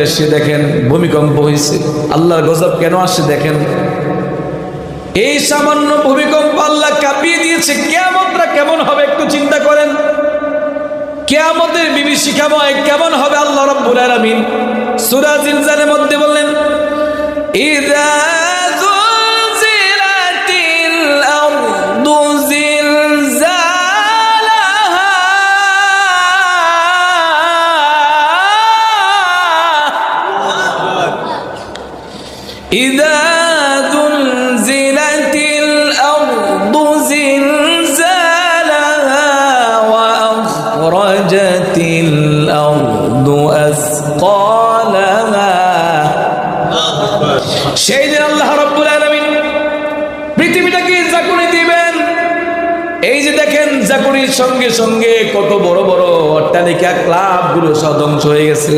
দেশে দেখেন ভূমিকম্প হয়েছে, আল্লাহর গজব কেন আসছে দেখেন। এই সামান্য ভূমিকম্প আল্লাহ কাঁপিয়ে দিয়েছে। কিয়ামতটা কেমন হবে একটু চিন্তা করেন। কিয়ামতের বিভীষিকাময় কেমন হবে আল্লাহ রাব্বুল আলামিন সূরা জিলজালের মধ্যে বললেন, ইযা যুলজিলাতিল আরদু জিলজালাহা ইযা যুলজিলাতিল আরদু জিলজালাহা ওয়া আখরাজাতিল আরদু আসকালাহা। সেই দিন আল্লাহ রাব্বুল আলামিন পৃথিবীটাকে জাকুনি দিবেন। এই যে দেখেন জাকুনির সঙ্গে সঙ্গে কত বড় বড় অট্টালিকা ক্লাবগুলো সব ধ্বংস হয়ে গেছে।